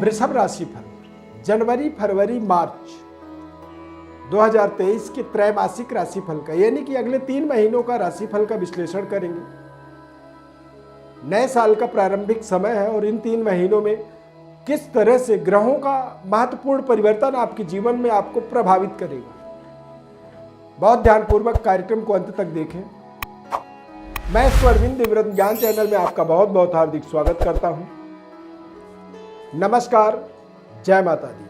वृषभ राशि फल जनवरी फरवरी मार्च 2023 के त्रैमासिक राशिफल का, यानी कि अगले 3 महीनों का राशिफल का विश्लेषण करेंगे। नए साल का प्रारंभिक समय है और इन 3 महीनों में किस तरह से ग्रहों का महत्वपूर्ण परिवर्तन आपके जीवन में आपको प्रभावित करेगा। बहुत ध्यानपूर्वक कार्यक्रम को अंत तक देखें। मैं अरविंद दिव्यरत्न ज्ञान चैनल में आपका बहुत बहुत हार्दिक स्वागत करता हूं। नमस्कार, जय माता दी।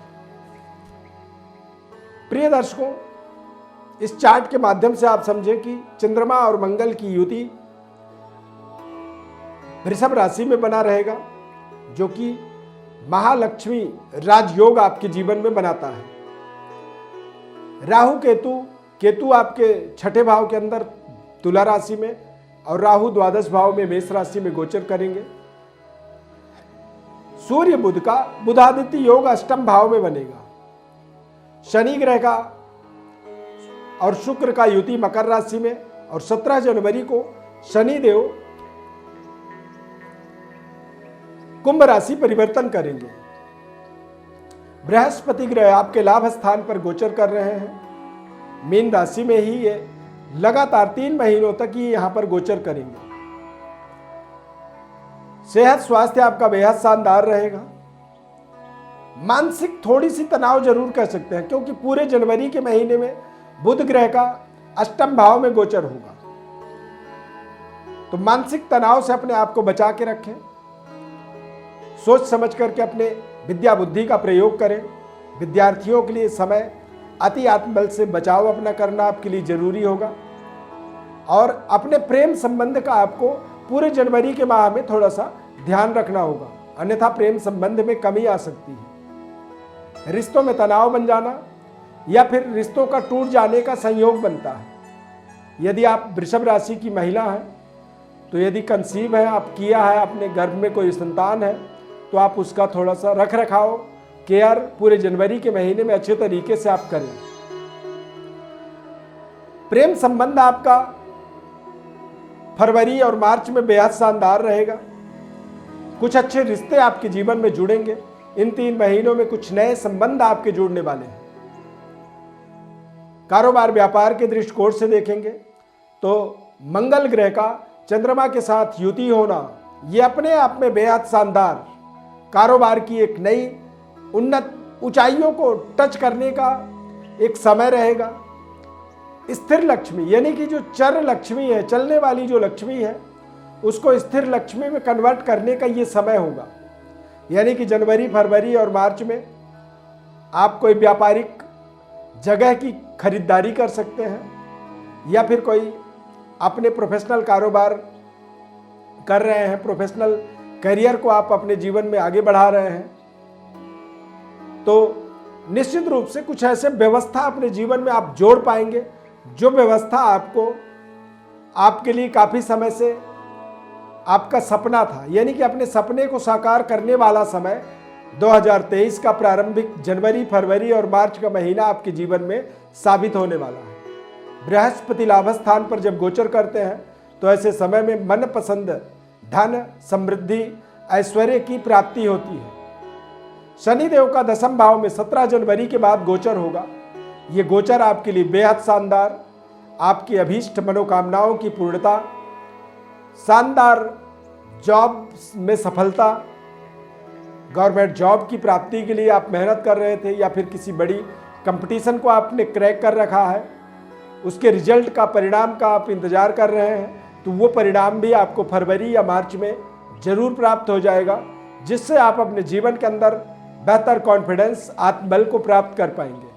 प्रिय दर्शकों, इस चार्ट के माध्यम से आप समझें कि चंद्रमा और मंगल की युति वृषभ राशि में बना रहेगा, जो कि महालक्ष्मी राजयोग आपके जीवन में बनाता है। राहु केतु आपके 6ठे भाव के अंदर तुला राशि में और राहु द्वादश भाव में मेष राशि में गोचर करेंगे। सूर्य बुध का बुधादित्य योग 8म भाव में बनेगा। शनि ग्रह का और शुक्र का युति मकर राशि में और 17 जनवरी को शनि देव कुंभ राशि परिवर्तन करेंगे। बृहस्पति ग्रह आपके लाभ स्थान पर गोचर कर रहे हैं। मीन राशि में ही ये लगातार 3 महीनों तक ही यहां पर गोचर करेंगे। सेहत स्वास्थ्य आपका बेहद शानदार रहेगा। मानसिक थोड़ी सी तनाव जरूर कह सकते हैं, क्योंकि पूरे जनवरी के महीने में बुध ग्रह का 8म भाव में गोचर होगा। तो मानसिक तनाव से अपने आप को बचा के रखें। सोच समझ करके अपने विद्या बुद्धि का प्रयोग करें। विद्यार्थियों के लिए समय अति आत्मबल से बचाव अपना करना आपके लिए जरूरी होगा और अपने प्रेम संबंध का आपको पूरे जनवरी के माह में थोड़ा सा ध्यान रखना होगा, अन्यथा प्रेम संबंध में कमी आ सकती है। रिश्तों में तनाव बन जाना या फिर रिश्तों का टूट जाने का संयोग बनता है। यदि आप वृषभ राशि की महिला हैं तो यदि कंसीव है, आप किया है, अपने गर्भ में कोई संतान है, तो आप उसका थोड़ा सा रख रखाव केयर पूरे जनवरी के महीने में अच्छे तरीके से आप करें। प्रेम संबंध आपका फरवरी और मार्च में बेहद शानदार रहेगा। कुछ अच्छे रिश्ते आपके जीवन में जुड़ेंगे। इन 3 महीनों में कुछ नए संबंध आपके जुड़ने वाले हैं। कारोबार व्यापार के दृष्टिकोण से देखेंगे तो मंगल ग्रह का चंद्रमा के साथ युति होना यह अपने आप में बेहद शानदार कारोबार की एक नई उन्नत ऊंचाइयों को टच करने का एक समय रहेगा। स्थिर लक्ष्मी यानी कि जो चर लक्ष्मी है, चलने वाली जो लक्ष्मी है, उसको स्थिर लक्ष्मी में कन्वर्ट करने का ये समय होगा। यानी कि जनवरी फरवरी और मार्च में आप कोई व्यापारिक जगह की खरीदारी कर सकते हैं या फिर कोई अपने प्रोफेशनल कारोबार कर रहे हैं, प्रोफेशनल करियर को आप अपने जीवन में आगे बढ़ा रहे हैं, तो निश्चित रूप से कुछ ऐसे व्यवस्था अपने जीवन में आप जोड़ पाएंगे जो व्यवस्था आपको आपके लिए काफी समय से आपका सपना था। यानी कि अपने सपने को साकार करने वाला समय 2023 का प्रारंभिक जनवरी फरवरी और मार्च का महीना आपके जीवन में साबित होने वाला है। बृहस्पति लाभ स्थान पर जब गोचर करते हैं तो ऐसे समय में मनपसंद धन समृद्धि ऐश्वर्य की प्राप्ति होती है। शनिदेव का 10म भाव में 17 जनवरी के बाद गोचर होगा। ये गोचर आपके लिए बेहद शानदार, आपकी अभीष्ट मनोकामनाओं की पूर्णता, शानदार जॉब में सफलता, गवर्नमेंट जॉब की प्राप्ति के लिए आप मेहनत कर रहे थे या फिर किसी बड़ी कंपटीशन को आपने क्रैक कर रखा है, उसके रिजल्ट का परिणाम का आप इंतजार कर रहे हैं, तो वो परिणाम भी आपको फरवरी या मार्च में जरूर प्राप्त हो जाएगा, जिससे आप अपने जीवन के अंदर बेहतर कॉन्फिडेंस आत्मबल को प्राप्त कर पाएंगे।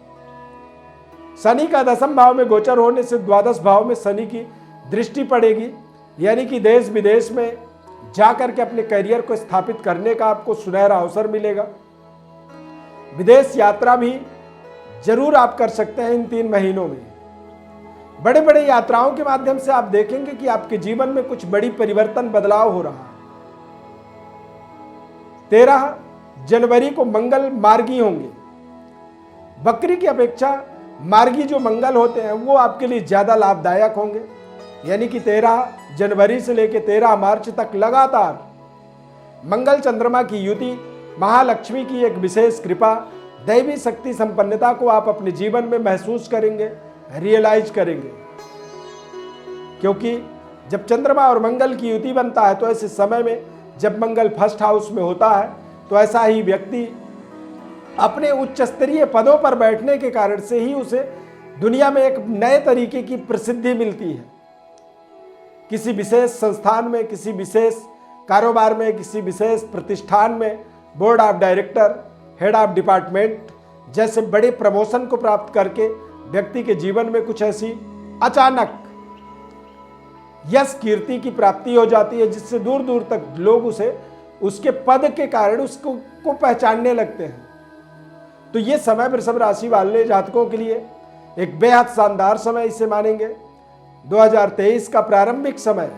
शनि का 10म भाव में गोचर होने से द्वादश भाव में शनि की दृष्टि पड़ेगी। यानी कि देश विदेश में जाकर के अपने करियर को स्थापित करने का आपको सुनहरा अवसर मिलेगा। विदेश यात्रा भी जरूर आप कर सकते हैं इन 3 महीनों में। बड़े बड़े यात्राओं के माध्यम से आप देखेंगे कि आपके जीवन में कुछ बड़ी परिवर्तन बदलाव हो रहा है। 13 जनवरी को मंगल मार्गी होंगे। बकरी की अपेक्षा मार्गी जो मंगल होते हैं वो आपके लिए ज्यादा लाभदायक होंगे। यानी कि 13 जनवरी से लेकर 13 मार्च तक लगातार मंगल चंद्रमा की युति महालक्ष्मी की एक विशेष कृपा, दैवी शक्ति संपन्नता को आप अपने जीवन में महसूस करेंगे, रियलाइज करेंगे। क्योंकि जब चंद्रमा और मंगल की युति बनता है तो ऐसे समय में जब मंगल फर्स्ट हाउस में होता है तो ऐसा ही व्यक्ति अपने उच्च स्तरीय पदों पर बैठने के कारण से ही उसे दुनिया में एक नए तरीके की प्रसिद्धि मिलती है। किसी विशेष संस्थान में, किसी विशेष कारोबार में, किसी विशेष प्रतिष्ठान में board of director, head of department जैसे बड़े प्रमोशन को प्राप्त करके व्यक्ति के जीवन में कुछ ऐसी अचानक यश कीर्ति की प्राप्ति हो जाती है जिससे दूर दूर तक लोग उसे उसके पद के कारण उसको पहचानने लगते हैं। तो ये समय वृषभ राशि वाले जातकों के लिए एक बेहद शानदार समय इसे मानेंगे। 2023 का प्रारंभिक समय,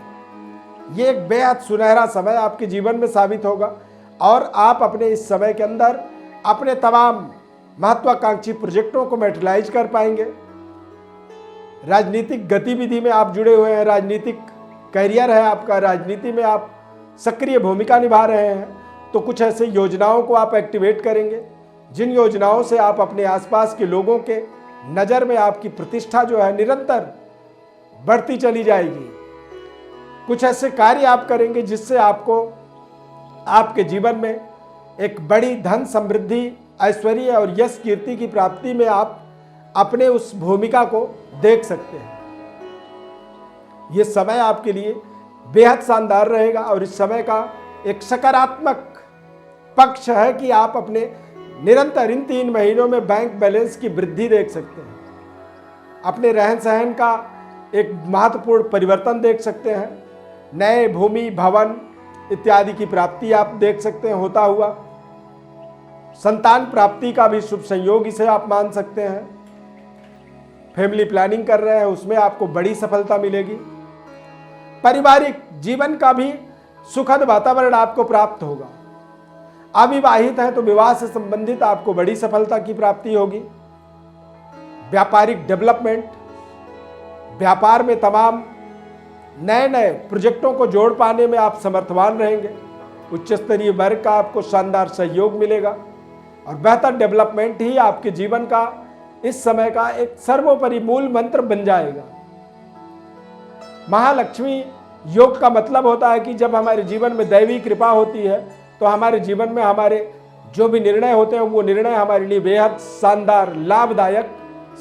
ये एक बेहद सुनहरा समय आपके जीवन में साबित होगा और आप अपने इस समय के अंदर अपने तमाम महत्वाकांक्षी प्रोजेक्टों को मैटेरियलाइज कर पाएंगे। राजनीतिक गतिविधि में आप जुड़े हुए हैं, राजनीतिक करियर है आपका, राजनीति में आप सक्रिय भूमिका निभा रहे हैं, तो कुछ ऐसे योजनाओं को आप एक्टिवेट करेंगे जिन योजनाओं से आप अपने आसपास के लोगों के नज़र में आपकी प्रतिष्ठा जो है निरंतर बढ़ती चली जाएगी। कुछ ऐसे कार्य आप करेंगे जिससे आपको आपके जीवन में एक बड़ी धन समृद्धि, ऐश्वर्य और यश कीर्ति की प्राप्ति में आप अपने उस भूमिका को देख सकते हैं। ये समय आपके लिए बेहद शानदार रहेगा और इस समय का एक सकारात्मक पक्ष है कि आप अपने निरंतर इन 3 महीनों में बैंक बैलेंस की वृद्धि देख सकते हैं। अपने रहन सहन का एक महत्वपूर्ण परिवर्तन देख सकते हैं। नए भूमि, भवन इत्यादि की प्राप्ति आप देख सकते हैं होता हुआ। संतान प्राप्ति का भी शुभ संयोग इसे आप मान सकते हैं। फैमिली प्लानिंग कर रहे हैं, उसमें आपको बड़ी सफलता मिलेगी। पारिवारिक जीवन का भी सुखद वातावरण आपको प्राप्त होगा। अविवाहित हैं तो विवाह से संबंधित आपको बड़ी सफलता की प्राप्ति होगी। व्यापारिक डेवलपमेंट, व्यापार में तमाम नए नए प्रोजेक्टों को जोड़ पाने में आप समर्थवान रहेंगे। उच्च स्तरीय वर्ग का आपको शानदार सहयोग मिलेगा और बेहतर डेवलपमेंट ही आपके जीवन का इस समय का एक सर्वोपरि मूल मंत्र बन जाएगा। महालक्ष्मी योग का मतलब होता है कि जब हमारे जीवन में दैवी कृपा होती है तो हमारे जीवन में हमारे जो भी निर्णय होते हैं वो निर्णय हमारे लिए बेहद शानदार, लाभदायक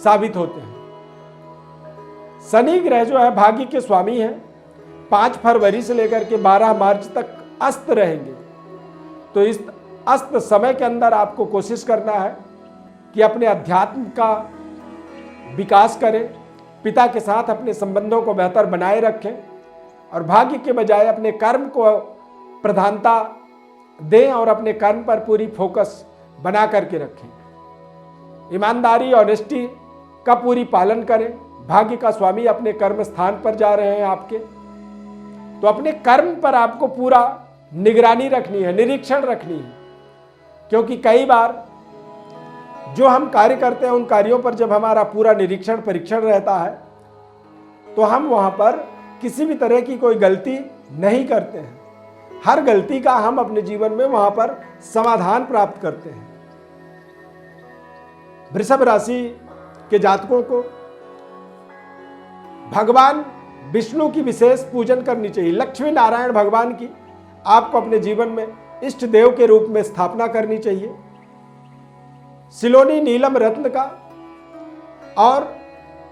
साबित होते हैं। शनि ग्रह जो है भाग्य के स्वामी हैं। 5 फरवरी से लेकर के 12 मार्च तक अस्त रहेंगे। तो इस अस्त समय के अंदर आपको कोशिश करना है कि अपने अध्यात्म का विकास करें, पिता के साथ अपने संबंधों को बेहतर बनाए रखें और भाग्य के बजाय अपने कर्म को प्रधानता दें और अपने कर्म पर पूरी फोकस बना करके रखें। ईमानदारी, ऑनेस्टी का पूरी पालन करें। भाग्य का स्वामी अपने कर्म स्थान पर जा रहे हैं आपके, तो अपने कर्म पर आपको पूरा निगरानी रखनी है, निरीक्षण रखनी है। क्योंकि कई बार जो हम कार्य करते हैं उन कार्यों पर जब हमारा पूरा निरीक्षण परीक्षण रहता है तो हम वहां पर किसी भी तरह की कोई गलती नहीं करते हैं। हर गलती का हम अपने जीवन में वहां पर समाधान प्राप्त करते हैं। वृषभ राशि के जातकों को भगवान विष्णु की विशेष पूजन करनी चाहिए। लक्ष्मी नारायण भगवान की आपको अपने जीवन में इष्ट देव के रूप में स्थापना करनी चाहिए। सिलोनी नीलम रत्न का और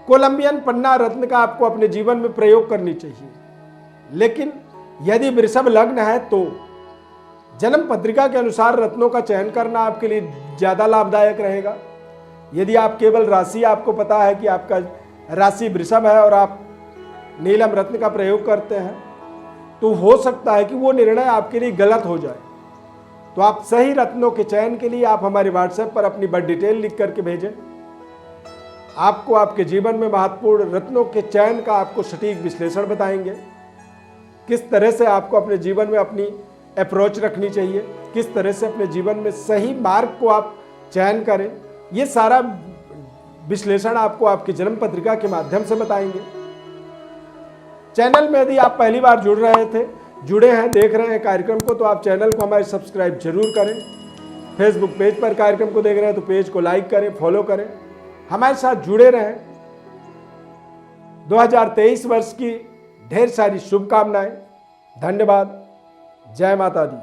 कोलंबियन पन्ना रत्न का आपको अपने जीवन में प्रयोग करनी चाहिए। लेकिन यदि वृषभ लग्न है तो जन्म पत्रिका के अनुसार रत्नों का चयन करना आपके लिए ज्यादा लाभदायक रहेगा। यदि आप केवल राशि आपको पता है कि आपका राशि वृषभ है और आप नीलम रत्न का प्रयोग करते हैं तो हो सकता है कि वो निर्णय आपके लिए गलत हो जाए। तो आप सही रत्नों के चयन के लिए आप हमारे व्हाट्सएप पर अपनी बर्थ डिटेल लिख करके भेजें। आपको आपके जीवन में महत्वपूर्ण रत्नों के चयन का आपको सटीक विश्लेषण बताएंगे। किस तरह से आपको अपने जीवन में अपनी अप्रोच रखनी चाहिए, किस तरह से अपने जीवन में सही मार्ग को आप चयन करें, ये सारा विश्लेषण आपको आपकी जन्म पत्रिका के माध्यम से बताएंगे। चैनल में यदि आप पहली बार जुड़े हैं, देख रहे हैं कार्यक्रम को, तो आप चैनल को हमारे सब्सक्राइब जरूर करें। फेसबुक पेज पर कार्यक्रम को देख रहे हैं तो पेज को लाइक करें, फॉलो करें, हमारे साथ जुड़े रहें। 2023 वर्ष की ढेर सारी शुभकामनाएं। धन्यवाद। जय माता दी।